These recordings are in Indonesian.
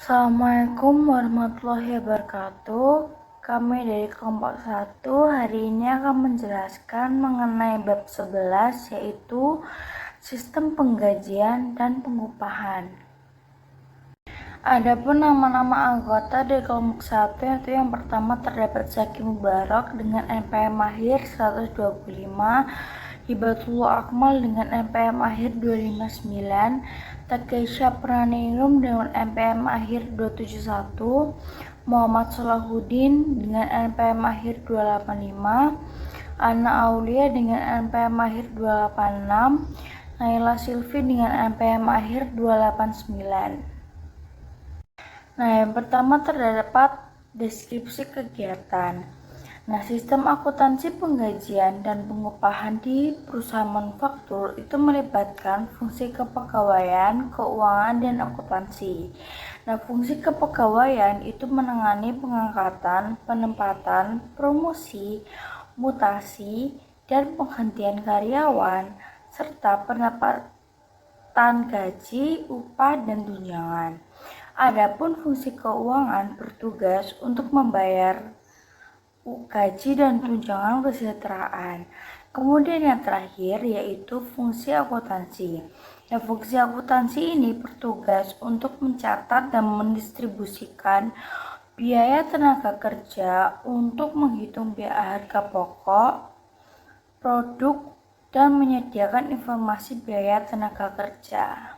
Assalamualaikum warahmatullahi wabarakatuh. Kami dari kelompok 1 hari ini akan menjelaskan mengenai bab 11, yaitu sistem penggajian dan pengupahan. Adapun nama-nama anggota dari kelompok 1, yaitu yang pertama terdapat Zaki Mubarak dengan NPM akhir 125, Hibatullah Akmal dengan NPM akhir 259, Takeisha Praningrum dengan NPM akhir 271, Muhammad Salahuddin dengan NPM akhir 285, Ana Aulia dengan NPM akhir 286, Naila Silvi dengan NPM akhir 289. Nah, yang pertama terdapat deskripsi kegiatan. Nah, sistem akuntansi penggajian dan pengupahan di perusahaan manufaktur itu melibatkan fungsi kepegawaian, keuangan, dan akuntansi. Nah, fungsi kepegawaian itu menangani pengangkatan, penempatan, promosi, mutasi, dan penghentian karyawan, serta pendapatan gaji, upah, dan tunjangan. Adapun fungsi keuangan bertugas untuk membayar gaji dan tunjangan kesejahteraan. Kemudian yang terakhir yaitu fungsi akuntansi. Nah, fungsi akuntansi ini bertugas untuk mencatat dan mendistribusikan biaya tenaga kerja untuk menghitung biaya harga pokok, produk, dan menyediakan informasi biaya tenaga kerja.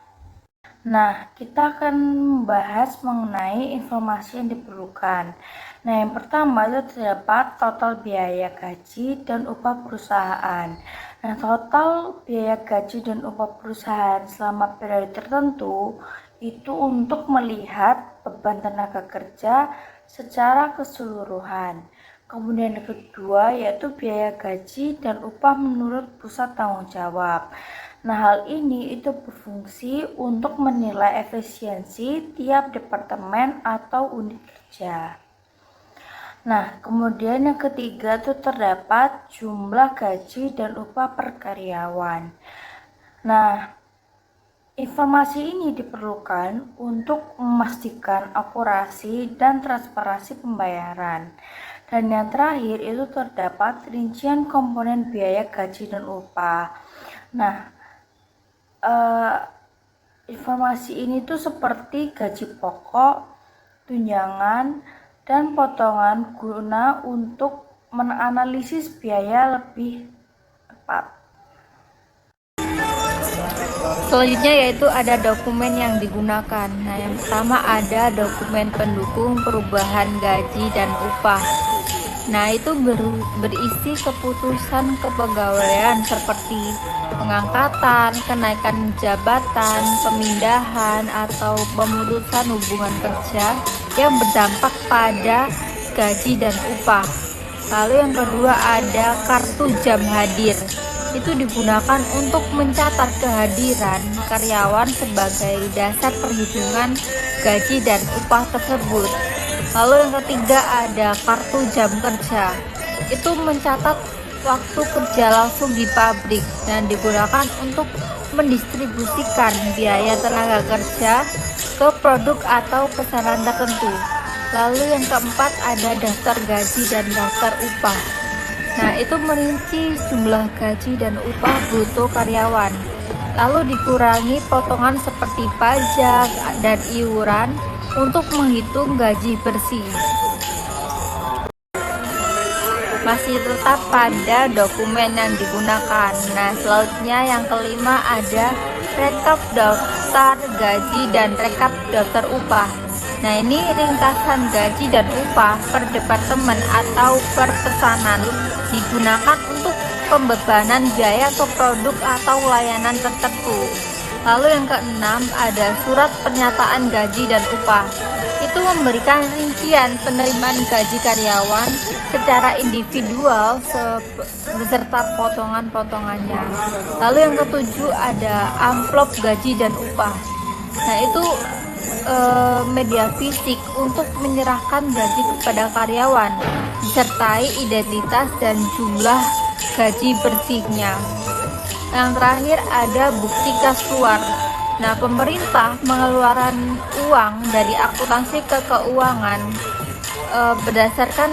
Nah, kita akan membahas mengenai informasi yang diperlukan. Nah, yang pertama itu terdapat total biaya gaji dan upah perusahaan. Nah, total biaya gaji dan upah perusahaan selama periode tertentu itu untuk melihat beban tenaga kerja secara keseluruhan. Kemudian yang kedua yaitu biaya gaji dan upah menurut pusat tanggung jawab. Nah, hal ini itu berfungsi untuk menilai efisiensi tiap departemen atau unit kerja. Nah, kemudian yang ketiga itu terdapat jumlah gaji dan upah per karyawan. Nah, informasi ini diperlukan untuk memastikan akurasi dan transparansi pembayaran. Dan yang terakhir itu terdapat rincian komponen biaya gaji dan upah. Nah, informasi ini tuh seperti gaji pokok, tunjangan, dan potongan guna untuk menganalisis biaya lebih tepat. Selanjutnya yaitu ada dokumen yang digunakan. Nah, yang pertama ada dokumen pendukung perubahan gaji dan upah. Nah, itu berisi keputusan kepegawaian seperti pengangkatan, kenaikan jabatan, pemindahan, atau pemutusan hubungan kerja yang berdampak pada gaji dan upah. Lalu yang kedua ada kartu jam hadir. Itu digunakan untuk mencatat kehadiran karyawan sebagai dasar perhitungan gaji dan upah tersebut. Lalu yang ketiga ada kartu jam kerja. Itu mencatat waktu kerja langsung di pabrik dan digunakan untuk mendistribusikan biaya tenaga kerja ke produk atau pesanan tertentu. Lalu yang keempat ada daftar gaji dan daftar upah. Nah, itu merinci jumlah gaji dan upah bruto karyawan. Lalu dikurangi potongan seperti pajak dan iuran untuk menghitung gaji bersih. Masih tetap pada dokumen yang digunakan. Nah, selanjutnya yang kelima ada rekap daftar gaji dan rekap daftar upah. Nah, ini ringkasan gaji dan upah per departemen atau per pesanan digunakan untuk pembebanan biaya ke produk atau layanan tertentu. Lalu yang keenam ada surat pernyataan gaji dan upah. Itu memberikan rincian penerimaan gaji karyawan secara individual beserta potongan-potongannya. Lalu yang ketujuh ada amplop gaji dan upah. Nah, itu media fisik untuk menyerahkan gaji kepada karyawan disertai identitas dan jumlah gaji bersihnya. Yang terakhir ada bukti kas keluar. Nah, pemerintah mengeluarkan uang dari akuntansi ke keuangan berdasarkan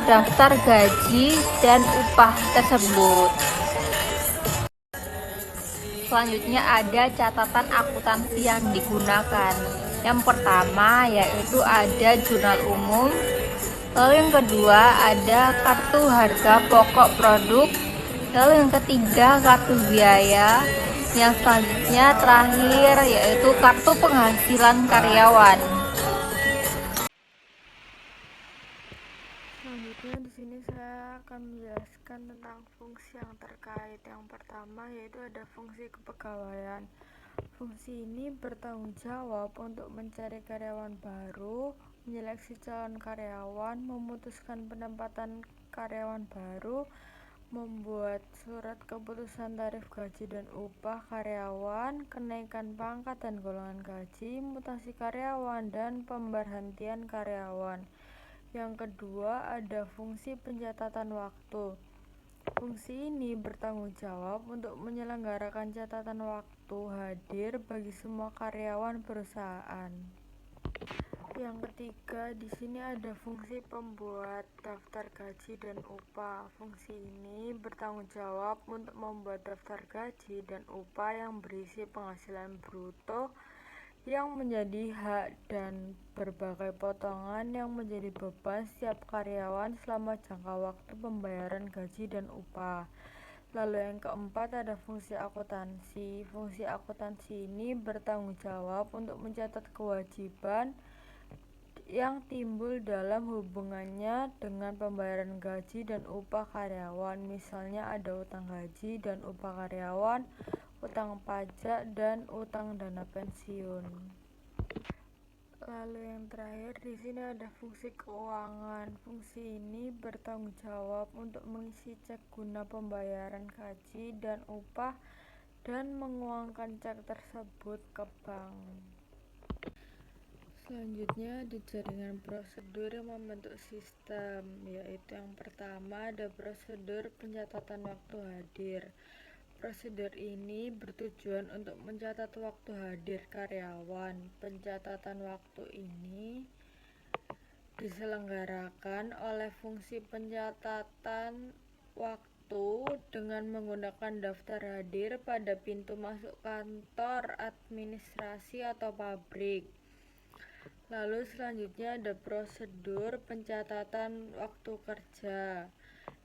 daftar gaji dan upah tersebut. Selanjutnya ada catatan akuntansi yang digunakan. Yang pertama yaitu ada jurnal umum. Lalu yang kedua ada kartu harga pokok produk. Lalu yang ketiga kartu biaya. Yang selanjutnya terakhir yaitu kartu penghasilan karyawan. Selanjutnya di sini saya akan menjelaskan tentang fungsi yang terkait. Yang pertama yaitu ada fungsi kepegawaian. Fungsi ini bertanggung jawab untuk mencari karyawan baru, menyeleksi calon karyawan, memutuskan penempatan karyawan baru, membuat surat keputusan tarif gaji dan upah karyawan, kenaikan pangkat dan golongan gaji, mutasi karyawan, dan pemberhentian karyawan. Yang kedua ada fungsi pencatatan waktu. Fungsi ini bertanggung jawab untuk menyelenggarakan catatan waktu hadir bagi semua karyawan perusahaan. Yang ketiga, di sini ada fungsi pembuat daftar gaji dan upah. Fungsi ini bertanggung jawab untuk membuat daftar gaji dan upah yang berisi penghasilan bruto yang menjadi hak dan berbagai potongan yang menjadi beban setiap karyawan selama jangka waktu pembayaran gaji dan upah. Lalu yang keempat ada fungsi akuntansi. Fungsi akuntansi ini bertanggung jawab untuk mencatat kewajiban yang timbul dalam hubungannya dengan pembayaran gaji dan upah karyawan. Misalnya ada utang gaji dan upah karyawan, utang pajak, dan utang dana pensiun. Lalu yang terakhir di sini ada fungsi keuangan. Fungsi ini bertanggung jawab untuk mengisi cek guna pembayaran gaji dan upah dan menguangkan cek tersebut ke bank. Selanjutnya ada jaringan prosedur yang membentuk sistem, yaitu yang pertama ada prosedur pencatatan waktu hadir. Prosedur ini bertujuan untuk mencatat waktu hadir karyawan. Pencatatan waktu ini diselenggarakan oleh fungsi pencatatan waktu dengan menggunakan daftar hadir pada pintu masuk kantor, administrasi, atau pabrik. Lalu selanjutnya ada prosedur pencatatan waktu kerja.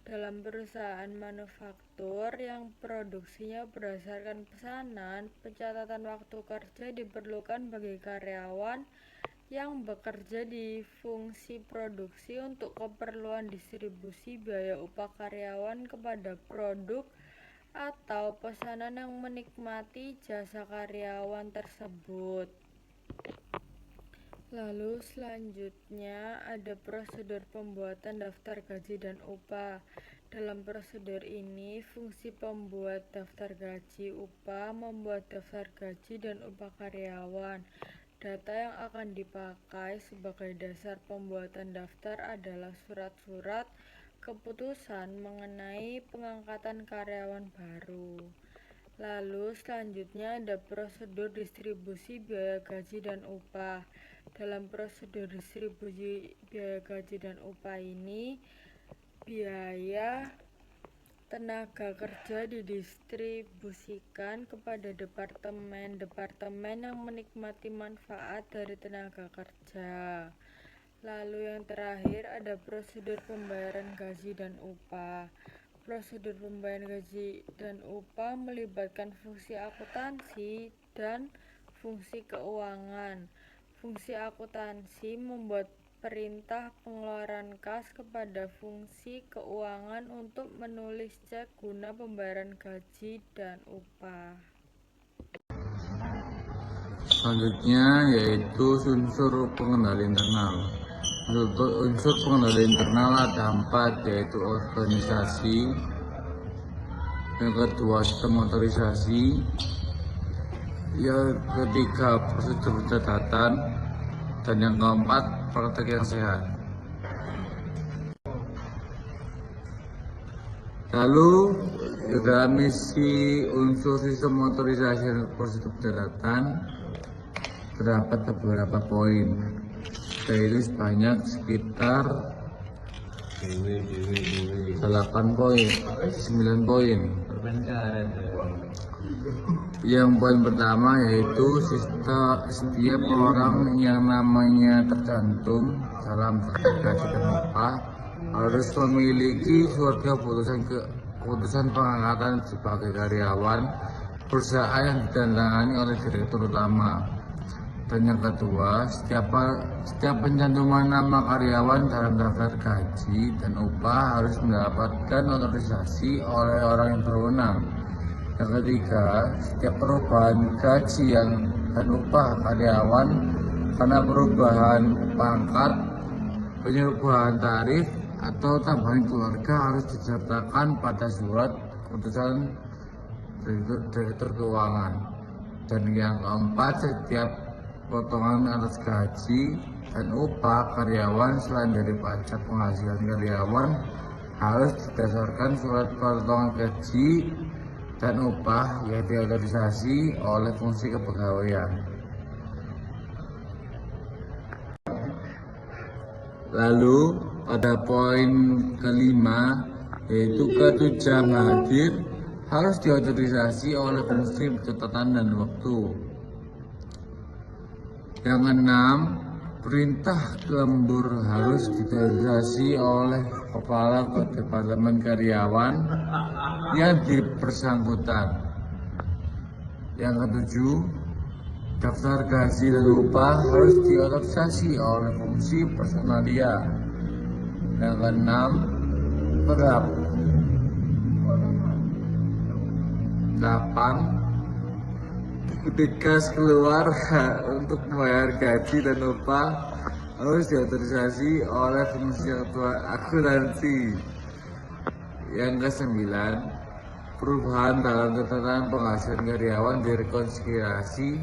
Dalam perusahaan manufaktur yang produksinya berdasarkan pesanan, pencatatan waktu kerja diperlukan bagi karyawan yang bekerja di fungsi produksi untuk keperluan distribusi biaya upah karyawan kepada produk atau pesanan yang menikmati jasa karyawan tersebut. Lalu selanjutnya ada prosedur pembuatan daftar gaji dan upah. Dalam prosedur ini, fungsi pembuat daftar gaji upah membuat daftar gaji dan upah karyawan. Data yang akan dipakai sebagai dasar pembuatan daftar adalah surat-surat keputusan mengenai pengangkatan karyawan baru. Lalu selanjutnya ada prosedur distribusi biaya gaji dan upah. Dalam prosedur distribusi biaya gaji dan upah ini, biaya tenaga kerja didistribusikan kepada departemen-departemen yang menikmati manfaat dari tenaga kerja. Lalu yang terakhir ada prosedur pembayaran gaji dan upah. Prosedur pembayaran gaji dan upah melibatkan fungsi akuntansi dan fungsi keuangan. Fungsi akuntansi membuat perintah pengeluaran kas kepada fungsi keuangan untuk menulis cek guna pembayaran gaji dan upah. Selanjutnya yaitu unsur pengendali internal. Unsur pengendali internal ada 4, yaitu organisasi, yang kedua sistem otorisasi, yang ketiga prosedur pencatatan, dan yang keempat praktek yang sehat. Lalu dalam misi unsur sistem motorisasi dan prosedur daratan terdapat beberapa poin, yaitu sebanyak sekitar 8 poin, 9 poin. Yang poin pertama yaitu setiap orang yang namanya tercantum dalam sertifikasi dan upah harus memiliki surat keputusan pengangkatan sebagai karyawan perusahaan yang ditandatangani oleh direktur utama. Dan yang kedua, setiap pencantuman nama karyawan dalam daftar gaji dan upah harus mendapatkan otorisasi oleh orang yang berwenang. Yang ketiga, setiap perubahan gaji dan upah karyawan karena perubahan pangkat, perubahan tarif, atau tambahan keluarga harus disertakan pada surat keputusan direktur keuangan. Dan yang keempat, setiap potongan atas gaji dan upah karyawan selain dari pajak penghasilan karyawan harus didasarkan surat potongan gaji dan upah yang diotorisasi oleh fungsi kepegawaian. Lalu pada poin kelima yaitu kartu jam hadir harus diotorisasi oleh fungsi catatan dan waktu. Yang keenam, perintah lembur harus diotorisasi oleh kepala departemen karyawan yang bersangkutan. Yang ketujuh, daftar gaji dan upah harus diotorisasi oleh fungsi personalia. Yang keenam, berap. 8. Ketika keluar untuk membayar gaji dan upah harus diotorisasi oleh fungsi ketua akuntansi. Yang ke-9, perubahan dalam catatan penghasilan karyawan direkonsiliasi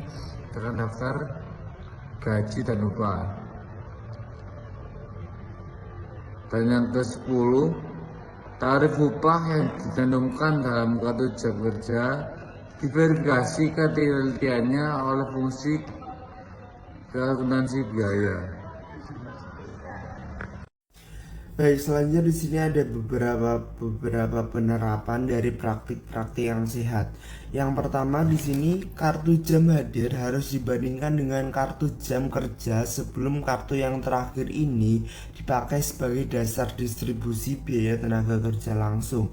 dengan daftar gaji dan upah. Dan yang ke-10, tarif upah yang dicantumkan dalam kartu jam kerja diverifikasi ketelitiannya oleh fungsi keakuntansi biaya. Baik, selanjutnya di sini ada beberapa penerapan dari praktik-praktik yang sehat. Yang pertama di sini kartu jam hadir harus dibandingkan dengan kartu jam kerja sebelum kartu yang terakhir ini dipakai sebagai dasar distribusi biaya tenaga kerja langsung.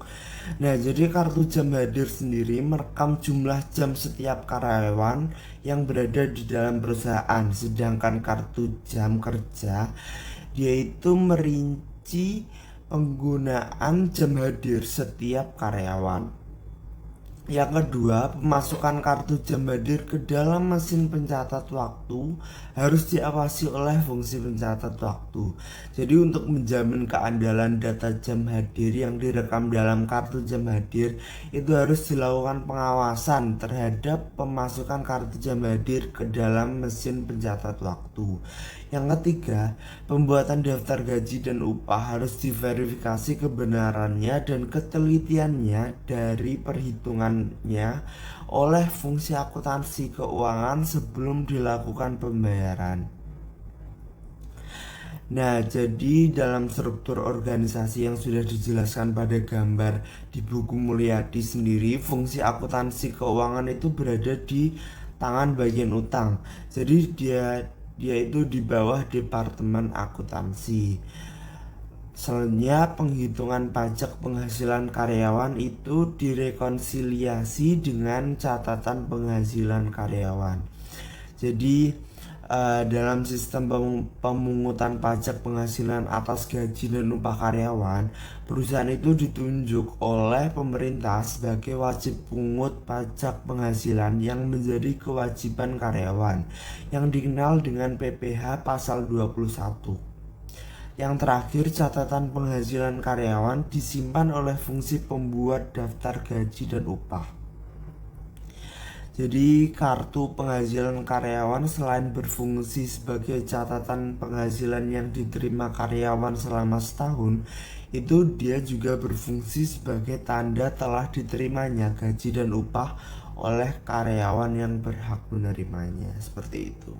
Nah, jadi kartu jam hadir sendiri merekam jumlah jam setiap karyawan yang berada di dalam perusahaan, sedangkan kartu jam kerja yaitu merinci penggunaan jam hadir setiap karyawan. Yang kedua, pemasukan kartu jam hadir ke dalam mesin pencatat waktu harus diawasi oleh fungsi pencatat waktu. Jadi untuk menjamin keandalan data jam hadir yang direkam dalam kartu jam hadir, itu harus dilakukan pengawasan terhadap pemasukan kartu jam hadir ke dalam mesin pencatat waktu. Yang ketiga, pembuatan daftar gaji dan upah harus diverifikasi kebenarannya dan ketelitiannya dari perhitungannya oleh fungsi akuntansi keuangan sebelum dilakukan pembayaran. Nah, jadi dalam struktur organisasi yang sudah dijelaskan pada gambar di buku Mulyadi sendiri, fungsi akuntansi keuangan itu berada di tangan bagian utang. Jadi dia itu di bawah departemen akuntansi. Selanjutnya, penghitungan pajak penghasilan karyawan itu direkonsiliasi dengan catatan penghasilan karyawan. Jadi dalam sistem pemungutan pajak penghasilan atas gaji dan upah karyawan, perusahaan itu ditunjuk oleh pemerintah sebagai wajib pungut pajak penghasilan yang menjadi kewajiban karyawan yang dikenal dengan PPh pasal 21. Yang terakhir, catatan penghasilan karyawan disimpan oleh fungsi pembuat daftar gaji dan upah. Jadi kartu penghasilan karyawan selain berfungsi sebagai catatan penghasilan yang diterima karyawan selama setahun, itu dia juga berfungsi sebagai tanda telah diterimanya gaji dan upah oleh karyawan yang berhak menerimanya. Seperti itu.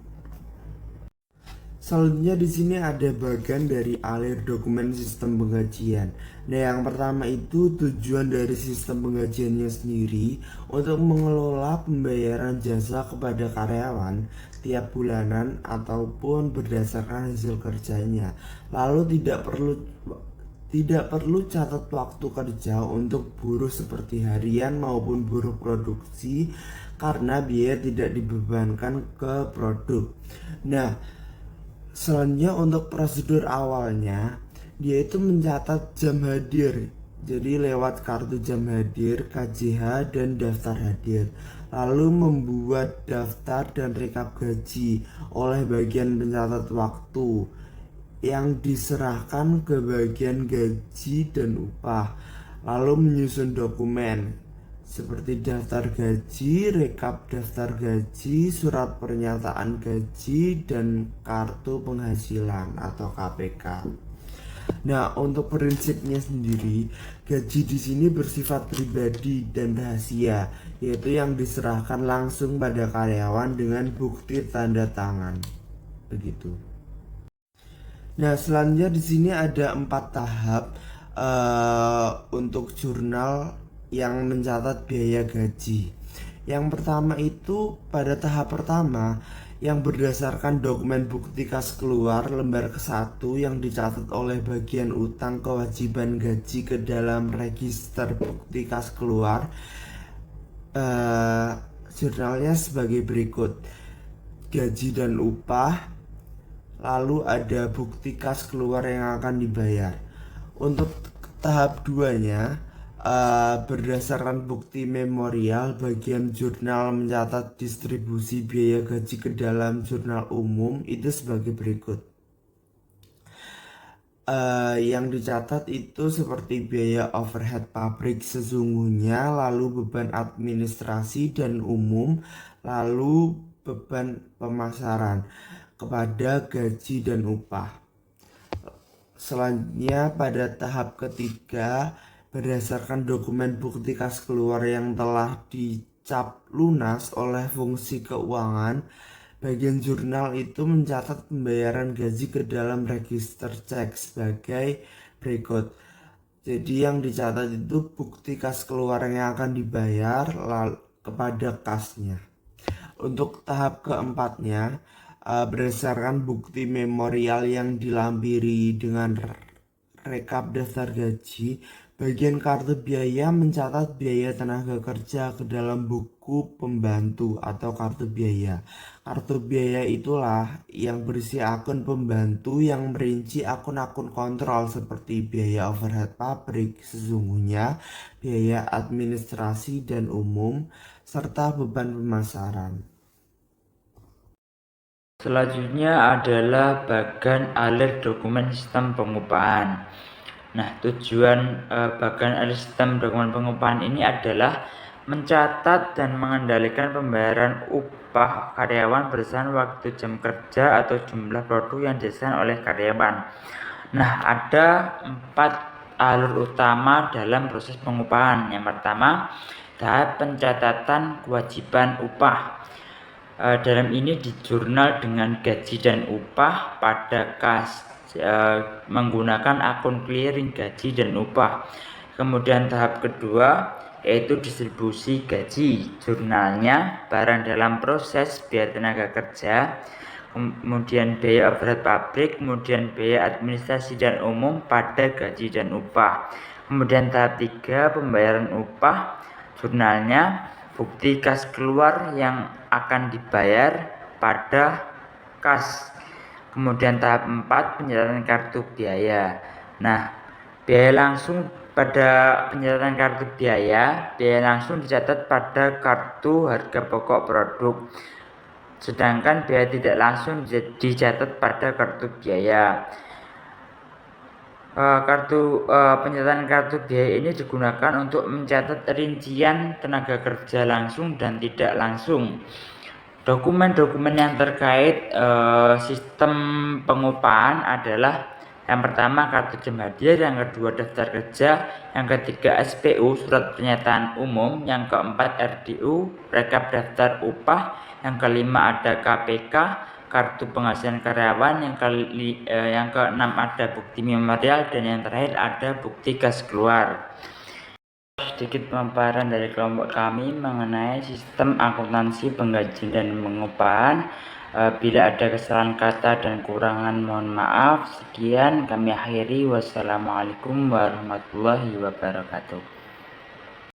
Selanjutnya di sini ada bagian dari alir dokumen sistem penggajian. Nah, yang pertama itu tujuan dari sistem penggajiannya sendiri untuk mengelola pembayaran jasa kepada karyawan tiap bulanan ataupun berdasarkan hasil kerjanya. Lalu tidak perlu catat waktu kerja untuk buruh seperti harian maupun buruh produksi karena biaya tidak dibebankan ke produk. Nah, selanjutnya untuk prosedur awalnya dia itu mencatat jam hadir, jadi lewat kartu jam hadir, KJH dan daftar hadir, lalu membuat daftar dan rekap gaji oleh bagian pencatat waktu yang diserahkan ke bagian gaji dan upah, lalu menyusun dokumen seperti daftar gaji, rekap daftar gaji, surat pernyataan gaji, dan kartu penghasilan atau KPK. Nah, untuk prinsipnya sendiri, gaji di sini bersifat pribadi dan rahasia, yaitu yang diserahkan langsung pada karyawan dengan bukti tanda tangan. Begitu. Nah, selanjutnya di sini ada 4 tahap untuk jurnal yang mencatat biaya gaji. Yang pertama itu pada tahap pertama yang berdasarkan dokumen bukti kas keluar lembar ke-1 yang dicatat oleh bagian utang kewajiban gaji ke dalam register bukti kas keluar. Jurnalnya sebagai berikut: gaji dan upah, lalu ada bukti kas keluar yang akan dibayar. Untuk tahap 2-nya berdasarkan bukti memorial, bagian jurnal mencatat distribusi biaya gaji ke dalam jurnal umum itu sebagai berikut. Yang dicatat itu seperti biaya overhead pabrik sesungguhnya, lalu beban administrasi dan umum, lalu beban pemasaran kepada gaji dan upah. Selanjutnya pada tahap ketiga, berdasarkan dokumen bukti kas keluar yang telah dicap lunas oleh fungsi keuangan, bagian jurnal itu mencatat pembayaran gaji ke dalam register cek sebagai berikut. Jadi yang dicatat itu bukti kas keluar yang akan dibayar kepada kasnya. Untuk tahap keempatnya, berdasarkan bukti memorial yang dilampiri dengan rekap daftar gaji, bagian kartu biaya mencatat biaya tenaga kerja ke dalam buku pembantu atau kartu biaya. Kartu biaya itulah yang berisi akun pembantu yang merinci akun-akun kontrol seperti biaya overhead pabrik sesungguhnya, biaya administrasi dan umum, serta beban pemasaran. Selanjutnya adalah bagian alir dokumen sistem pengupahan. Nah, tujuan bagian alir sistem dokumen pengupahan ini adalah mencatat dan mengendalikan pembayaran upah karyawan berdasarkan waktu jam kerja atau jumlah produk yang dihasilkan oleh karyawan. Nah, ada 4 alur utama dalam proses pengupahan. Yang pertama, tahap pencatatan kewajiban upah. Dalam ini dijurnal dengan gaji dan upah pada kas menggunakan akun clearing gaji dan upah. Kemudian tahap kedua yaitu distribusi gaji, jurnalnya barang dalam proses biaya tenaga kerja, kemudian biaya overhead pabrik, kemudian biaya administrasi dan umum pada gaji dan upah. Kemudian tahap 3 pembayaran upah, jurnalnya bukti kas keluar yang akan dibayar pada kas. Kemudian tahap 4 pencatatan kartu biaya. Nah, biaya langsung pada pencatatan kartu biaya langsung dicatat pada kartu harga pokok produk. Sedangkan biaya tidak langsung dicatat pada kartu biaya. Pencatat kartu biaya ini digunakan untuk mencatat rincian tenaga kerja langsung dan tidak langsung. Dokumen-dokumen yang terkait sistem pengupahan adalah yang pertama kartu jam hadir, yang kedua daftar kerja, yang ketiga SPU surat pernyataan umum, yang keempat RDU rekap daftar upah, yang kelima ada KPK kartu penghasilan karyawan, yang keenam ada bukti memorial, dan yang terakhir ada bukti kas keluar. Sedikit pemaparan dari kelompok kami mengenai sistem akuntansi penggajian dan pengupahan. Bila ada kesalahan kata dan kurangan mohon maaf. Sekian kami akhiri. Wassalamualaikum warahmatullahi wabarakatuh.